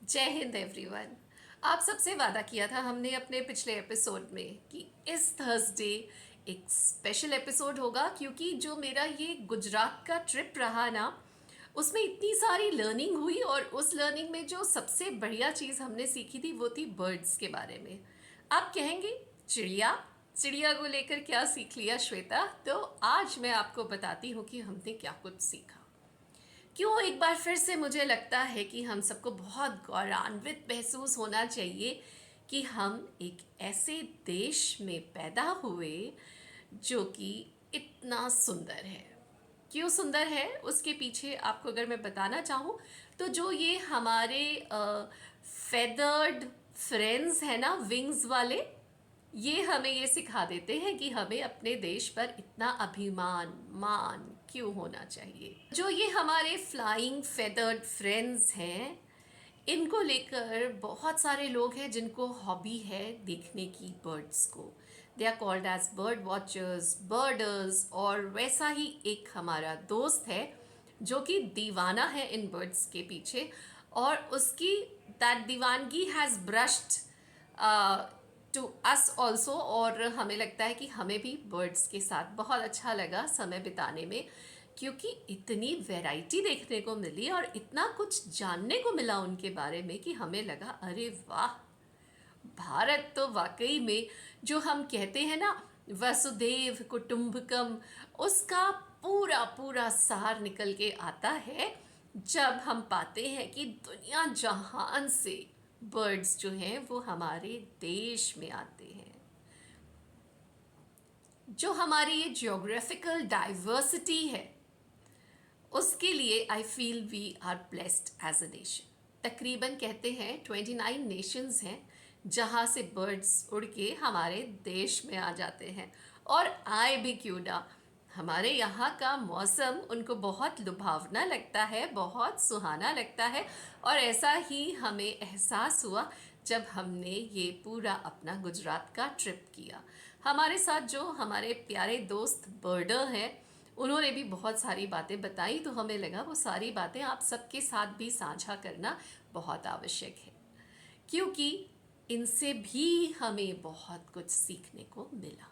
जय हिंद एवरीवन। आप सबसे वादा किया था हमने अपने पिछले एपिसोड में कि इस थर्सडे एक स्पेशल एपिसोड होगा, क्योंकि जो मेरा ये गुजरात का ट्रिप रहा ना, उसमें इतनी सारी लर्निंग हुई और उस लर्निंग में जो सबसे बढ़िया चीज़ हमने सीखी थी वो थी बर्ड्स के बारे में। आप कहेंगे चिड़िया चिड़िया को लेकर क्या सीख लिया श्वेता? तो आज मैं आपको बताती हूँ कि हमने क्या कुछ सीखा। क्यों एक बार फिर से मुझे लगता है कि हम सबको बहुत गौरवान्वित महसूस होना चाहिए कि हम एक ऐसे देश में पैदा हुए जो कि इतना सुंदर है। क्यों सुंदर है उसके पीछे आपको अगर मैं बताना चाहूँ, तो जो ये हमारे फेदर्ड फ्रेंड्स है ना, विंग्स वाले, ये हमें ये सिखा देते हैं कि हमें अपने देश पर इतना अभिमान मान क्यों होना चाहिए। जो ये हमारे फ्लाइंग फेदर्ड फ्रेंड्स हैं, इनको लेकर बहुत सारे लोग हैं जिनको हॉबी है देखने की बर्ड्स को। They are called as bird watchers, birders. और वैसा ही एक हमारा दोस्त है जो कि दीवाना है इन बर्ड्स के पीछे, और उसकी दैट दीवानगी has brushed to us also. और हमें लगता है कि हमें भी बर्ड्स के साथ बहुत अच्छा लगा समय बिताने में, क्योंकि इतनी वैरायटी देखने को मिली और इतना कुछ जानने को मिला उनके बारे में कि हमें लगा अरे वाह, भारत तो वाकई में जो हम कहते हैं ना, वसुदेव कुटुंबकम, उसका पूरा पूरा सार निकल के आता है जब हम पाते हैं कि दुनिया जहान से बर्ड्स जो हैं वो हमारे देश में आते हैं। जो हमारी ये जियोग्राफिकल डाइवर्सिटी है, उसके लिए I feel we are blessed as a nation. तकरीबन कहते हैं 29 नेशंस हैं जहाँ से बर्ड्स उड़ के हमारे देश में आ जाते हैं। और आए भी क्यों ना, हमारे यहाँ का मौसम उनको बहुत लुभावना लगता है, बहुत सुहाना लगता है। और ऐसा ही हमें एहसास हुआ जब हमने ये पूरा अपना गुजरात का ट्रिप किया। हमारे साथ जो हमारे प्यारे दोस्त बर्डर हैं, उन्होंने भी बहुत सारी बातें बताई, तो हमें लगा वो सारी बातें आप सबके साथ भी साझा करना बहुत आवश्यक है, क्योंकि इनसे भी हमें बहुत कुछ सीखने को मिला।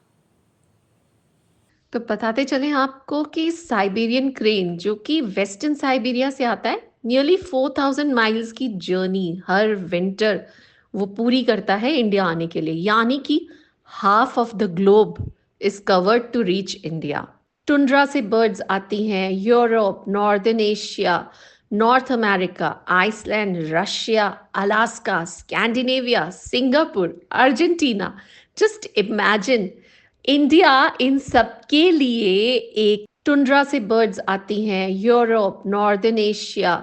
तो बताते चलें आपको कि साइबेरियन क्रेन जो कि वेस्टर्न साइबेरिया से आता है, नियरली 4000 माइल्स की जर्नी हर विंटर वो पूरी करता है इंडिया आने के लिए, यानी कि half of the globe is covered to reach India. Tundra से बर्ड्स आती हैं, Europe, northern Asia, North America, Iceland, Russia, Alaska, Scandinavia, Singapore, Argentina. Just imagine, India इन सब के लिए एक टुंड्रा से बर्ड्स आती हैं, Europe, northern Asia,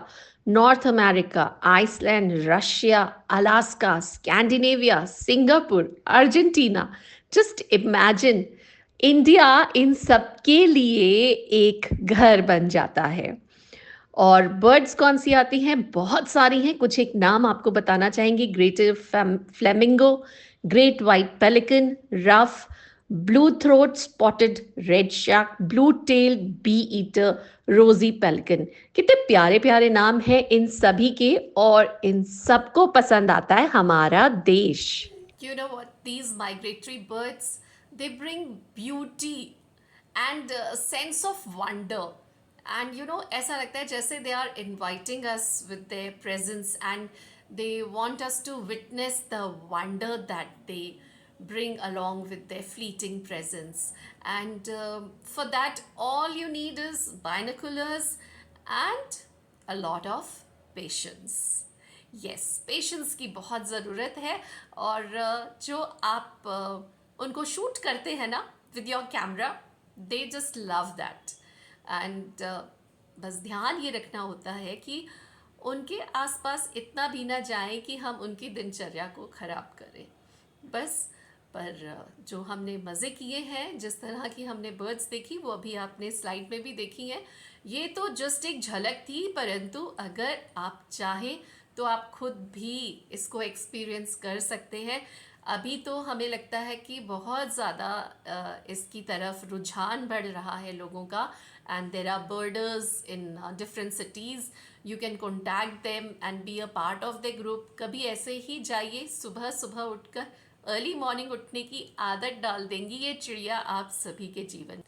North America, Iceland, Russia, Alaska, Scandinavia, Singapore, Argentina. Just imagine, India इन सब के लिए एक घर बन जाता है। और बर्ड्स कौन सी आती हैं? बहुत सारी हैं, कुछ एक नाम आपको बताना चाहेंगे। Greater flamingo, great white pelican, ruff, blue throat spotted red shark, blue tail bee eater, rosy pelican. कितने प्यारे प्यारे नाम हैं इन सभी के, और इन सबको पसंद आता है हमारा देश। You know what? These migratory birds, they bring beauty and a sense of wonder. And ऐसा लगता है जैसे they are inviting us with their presence, and they want us to witness the wonder that they bring along with their fleeting presence. And for that, all you need is binoculars and a lot of patience. Yes, patience की बहुत ज़रूरत है। और जो आप उनको shoot करते हैं ना with your camera, they just love that. And बस ध्यान ये रखना होता है कि उनके आसपास इतना भी ना जाए कि हम उनकी दिनचर्या को ख़राब करें। बस। पर जो हमने मज़े किए हैं, जिस तरह की हमने बर्ड्स देखी, वो अभी आपने स्लाइड में भी देखी हैं। ये तो जस्ट एक झलक थी, परंतु अगर आप चाहें तो आप खुद भी इसको एक्सपीरियंस कर सकते हैं। अभी तो हमें लगता है कि बहुत ज़्यादा इसकी तरफ रुझान बढ़ रहा है लोगों का, and there are birders in different cities. You can contact them and be a part of the group. कभी ऐसे ही जाइए, सुबह सुबह उठकर अर्ली मॉर्निंग उठने की आदत डाल देंगी ये चिड़िया आप सभी के जीवन.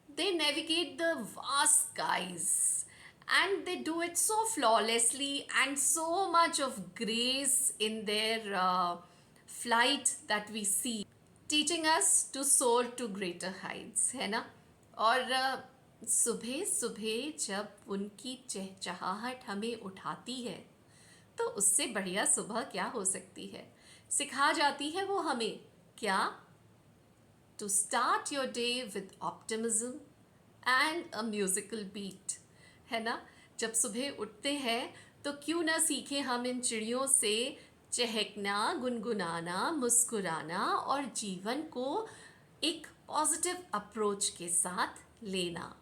They navigate the vast skies and they do it so flawlessly and so much of grace in their flight that we see, teaching us to soar to greater heights, है ना. और सुबह सुबह जब उनकी चहचहाहट हमें उठाती है तो उससे बढ़िया सुबह क्या हो सकती है. सिखा जाती है वो हमें क्या, to start your day with optimism and a musical beat, है ना. जब सुबह उठते हैं तो क्यों ना सीखें हम इन चिड़ियों से चहकना, गुनगुनाना, मुस्कुराना और जीवन को एक पॉजिटिव अप्रोच के साथ लेना.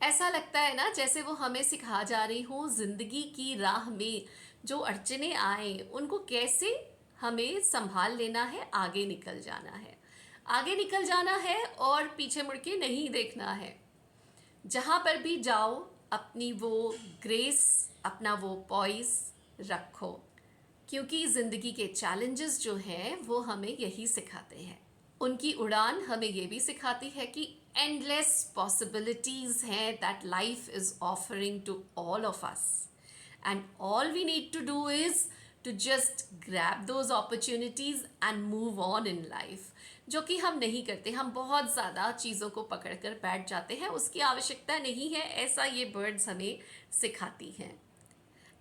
ऐसा लगता है ना जैसे वो हमें सिखा जा रही हूँ ज़िंदगी की राह में जो अड़चने आए उनको कैसे हमें संभाल लेना है, आगे निकल जाना है. आगे निकल जाना है और पीछे मुड़ के नहीं देखना है. जहाँ पर भी जाओ अपनी वो ग्रेस, अपना वो पॉइस रखो, क्योंकि ज़िंदगी के चैलेंजेस जो हैं वो हमें यही सिखाते हैं. उनकी उड़ान हमें ये भी सिखाती है कि एंडलेस पॉसिबिलिटीज़ हैं that life is offering to all of us, and all we need to do is to just grab those opportunities and move on in life, जो कि हम नहीं करते. हम बहुत ज़्यादा चीज़ों को पकड़ कर बैठ जाते हैं, उसकी आवश्यकता नहीं है, ऐसा ये बर्ड्स हमें सिखाती हैं.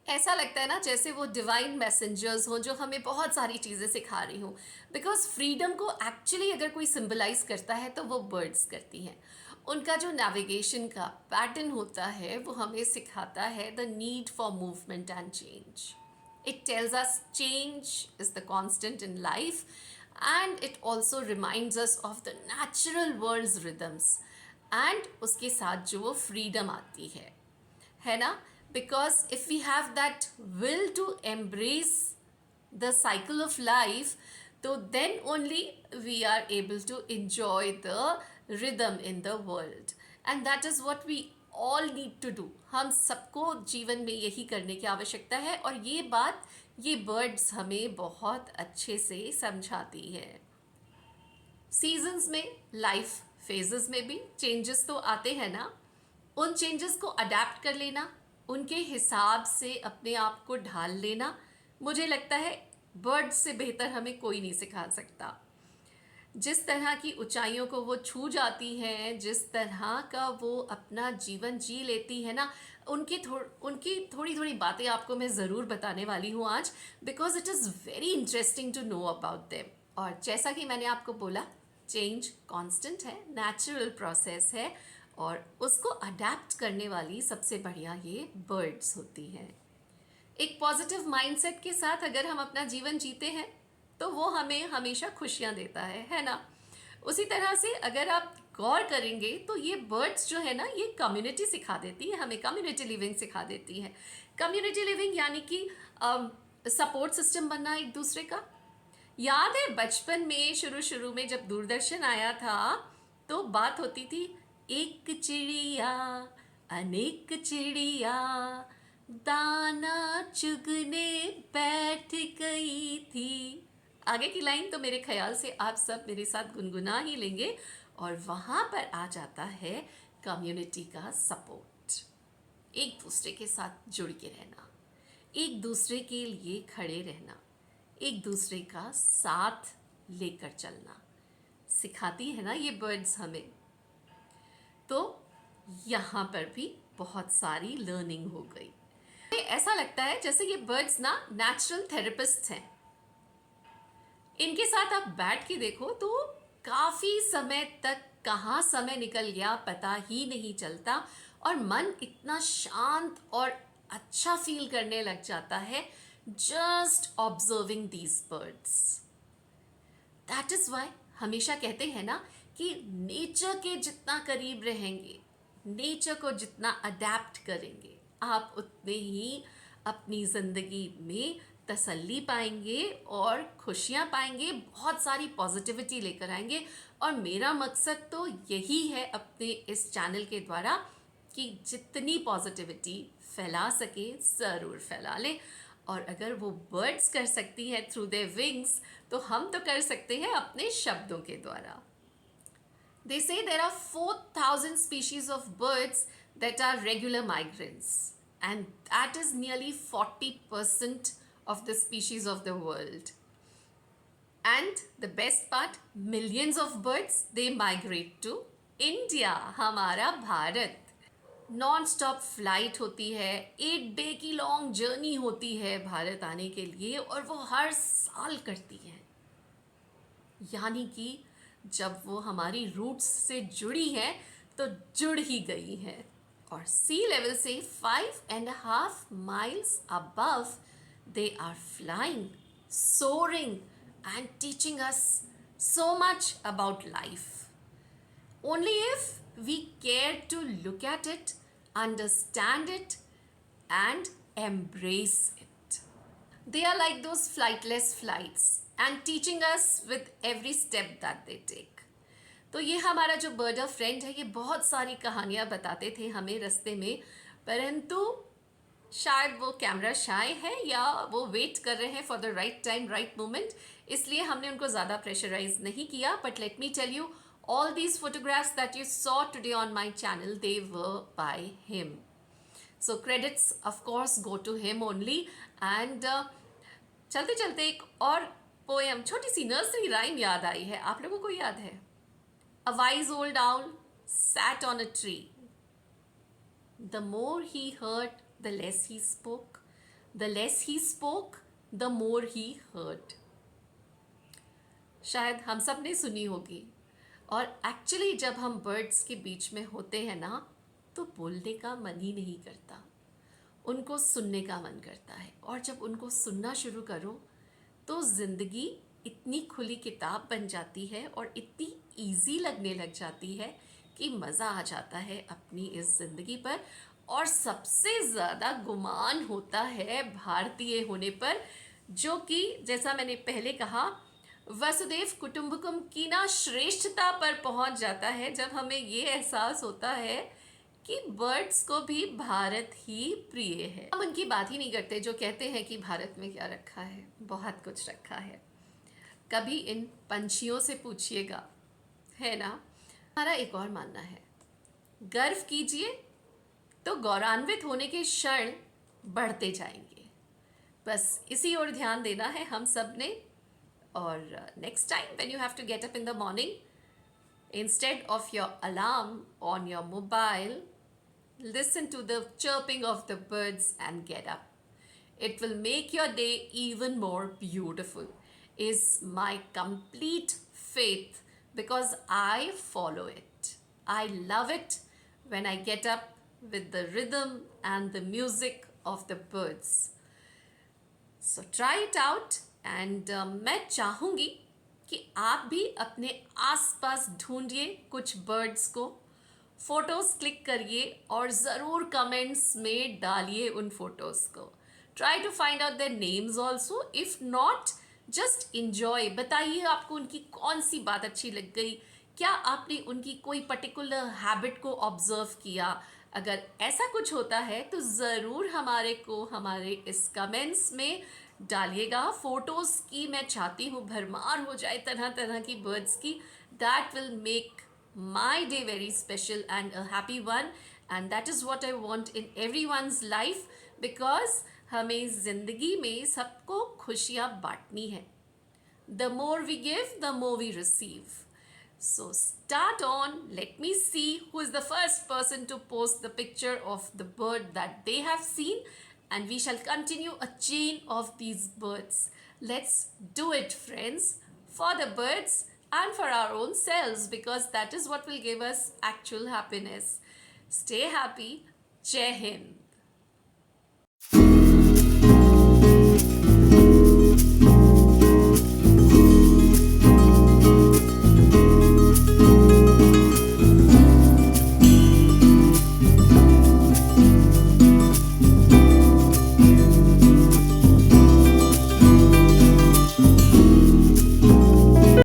ऐसा लगता है ना जैसे वो डिवाइन मैसेंजर्स हों जो हमें बहुत सारी चीज़ें सिखा रही हूँ, बिकॉज फ्रीडम को एक्चुअली अगर कोई सिम्बलाइज करता है तो वो बर्ड्स करती हैं. उनका जो नेविगेशन का पैटर्न होता है वो हमें सिखाता है the need for movement and change. It tells us change is the constant in life, and it also reminds us of the natural world's rhythms, and उसके साथ जो वो freedom आती है ना. Because if we have that will to embrace the cycle of life, तो then only we are able to enjoy the rhythm in the world, and that is what we all need to do. हम सबको जीवन में यही करने की आवश्यकता है और ये बात ये बर्ड्स हमें बहुत अच्छे से समझाती है. सीजन्स में, लाइफ फेजेस में भी चेंजेस तो आते हैं ना. उन चेंजेस को अडेप्ट कर लेना, उनके हिसाब से अपने आप को ढाल लेना, मुझे लगता है बर्ड्स से बेहतर हमें कोई नहीं सिखा सकता. जिस तरह की ऊंचाइयों को वो छू जाती हैं, जिस तरह का वो अपना जीवन जी लेती है ना, उनकी थोड़ी थोड़ी बातें आपको मैं ज़रूर बताने वाली हूँ आज, because it is very interesting to know about them. और जैसा कि मैंने आपको बोला, चेंज कांस्टेंट है, नेचुरल प्रोसेस है, और उसको अडेप्ट करने वाली सबसे बढ़िया ये बर्ड्स होती हैं. एक पॉजिटिव माइंडसेट के साथ अगर हम अपना जीवन जीते हैं तो वो हमें हमेशा खुशियाँ देता है ना. उसी तरह से अगर आप गौर करेंगे तो ये बर्ड्स जो है ना, ये कम्युनिटी सिखा देती है हमें, कम्युनिटी लिविंग सिखा देती है. कम्युनिटी लिविंग यानी कि सपोर्ट सिस्टम बनना एक दूसरे का. याद है बचपन में शुरू में जब दूरदर्शन आया था तो बात होती थी, एक चिड़िया अनेक चिड़िया दाना चुगने बैठ गई थी. आगे की लाइन तो मेरे ख्याल से आप सब मेरे साथ गुनगुना ही लेंगे, और वहाँ पर आ जाता है कम्युनिटी का सपोर्ट. एक दूसरे के साथ जुड़ के रहना, एक दूसरे के लिए खड़े रहना, एक दूसरे का साथ लेकर चलना सिखाती है ना ये बर्ड्स हमें. तो यहाँ पर भी बहुत सारी लर्निंग हो गई. ऐसा लगता है जैसे ये बर्ड्स ना नेचुरल थेरेपिस्ट हैं. इनके साथ आप बैठ के देखो तो काफ़ी समय तक कहाँ समय निकल गया पता ही नहीं चलता, और मन इतना शांत और अच्छा फील करने लग जाता है just observing these birds. That is why हमेशा कहते हैं ना कि नेचर के जितना करीब रहेंगे, नेचर को जितना अडेप्ट करेंगे, आप उतने ही अपनी ज़िंदगी में तसल्ली पाएंगे और खुशियाँ पाएंगे, बहुत सारी पॉजिटिविटी लेकर आएंगे। और मेरा मकसद तो यही है अपने इस चैनल के द्वारा कि जितनी पॉजिटिविटी फैला सके ज़रूर फैला लें। और अगर वो बर्ड्स कर सकती हैं थ्रू देयर विंग्स, तो हम तो कर सकते हैं अपने शब्दों के द्वारा। They say there are 4,000 species of birds that are regular migrants, and that is nearly 40% of the species of the world. And the best part, millions of birds they migrate to India, हमारा Bharat. Non stop flight होती है, 8 day की long journey होती है भारत आने के लिए, और वो हर साल करती है। यानी कि जब वो हमारी रूट्स से जुड़ी है तो जुड़ ही गई है। और सी लेवल से 5.5 miles above they are flying, soaring and teaching us so much about life. Only if we care to look at it, understand it, and embrace it. They are like those flightless flights and teaching us with every step that they take. तो ये हमारा जो bird of friend है, ये बहुत सारी कहानियाँ बताते थे हमें रास्ते में, परंतु शायद वो कैमरा शाय है या वो वेट कर रहे हैं for the right time right moment, इसलिए हमने उनको ज़्यादा प्रेशराइज नहीं किया। But let me tell you, all these photographs that you saw today on my channel, they were by him. So credits of course go to him only. And चलते चलते एक और पोएम, छोटी सी नर्सरी राइम याद आई है। आप लोगों को याद है? A wise old owl sat on a tree. The more he heard, the less he spoke. The less he spoke, the more he heard. शायद हम सब ने सुनी होगी। और एक्चुअली जब हम बर्ड्स के बीच में होते हैं ना, तो बोलने का मन ही नहीं करता, उनको सुनने का मन करता है। और जब उनको सुनना शुरू करो तो ज़िंदगी इतनी खुली किताब बन जाती है और इतनी इजी लगने लग जाती है कि मज़ा आ जाता है अपनी इस ज़िंदगी पर। और सबसे ज़्यादा गुमान होता है भारतीय होने पर, जो कि जैसा मैंने पहले कहा, वसुदेव कुटुंबकम की ना श्रेष्ठता पर पहुंच जाता है जब हमें ये एहसास होता है कि बर्ड्स को भी भारत ही प्रिय है। हम उनकी बात ही नहीं करते जो कहते हैं कि भारत में क्या रखा है, बहुत कुछ रखा है। कभी इन पंछियों से पूछिएगा, है ना। हमारा एक और मानना है, गर्व कीजिए तो गौरवान्वित होने के क्षण बढ़ते जाएंगे। बस इसी ओर ध्यान देना है हम सब ने। Or next time when you have to get up in the morning, instead of your alarm on your mobile, listen to the chirping of the birds and get up. It will make your day even more beautiful, is my complete faith, because I follow it. I love it when I get up with the rhythm and the music of the birds. So try it out. And मैं चाहूँगी कि आप भी अपने आसपास ढूंढिए कुछ birds को, फ़ोटोज़ क्लिक करिए और ज़रूर कमेंट्स में डालिए उन फोटोज़ को। Try to find out their names also, if not just enjoy. बताइए आपको उनकी कौन सी बात अच्छी लग गई, क्या आपने उनकी कोई पर्टिकुलर हैबिट को ऑब्जर्व किया। अगर ऐसा कुछ होता है तो ज़रूर हमारे इस कमेंट्स में डालिएगा। फ़ोटोज़ की मैं चाहती हूँ भरमार हो जाए तरह तरह की बर्ड्स की। That will make my day very special and a happy one, and that is what I want in everyone's life, because हमें ज़िंदगी में सबको खुशियाँ बांटनी है। The more we give, the more we receive. So start on. Let me see who is the first person to post the picture of the bird that they have seen, and we shall continue a chain of these birds. Let's do it, friends, for the birds and for our own selves, because that is what will give us actual happiness. Stay happy. Jai Hind.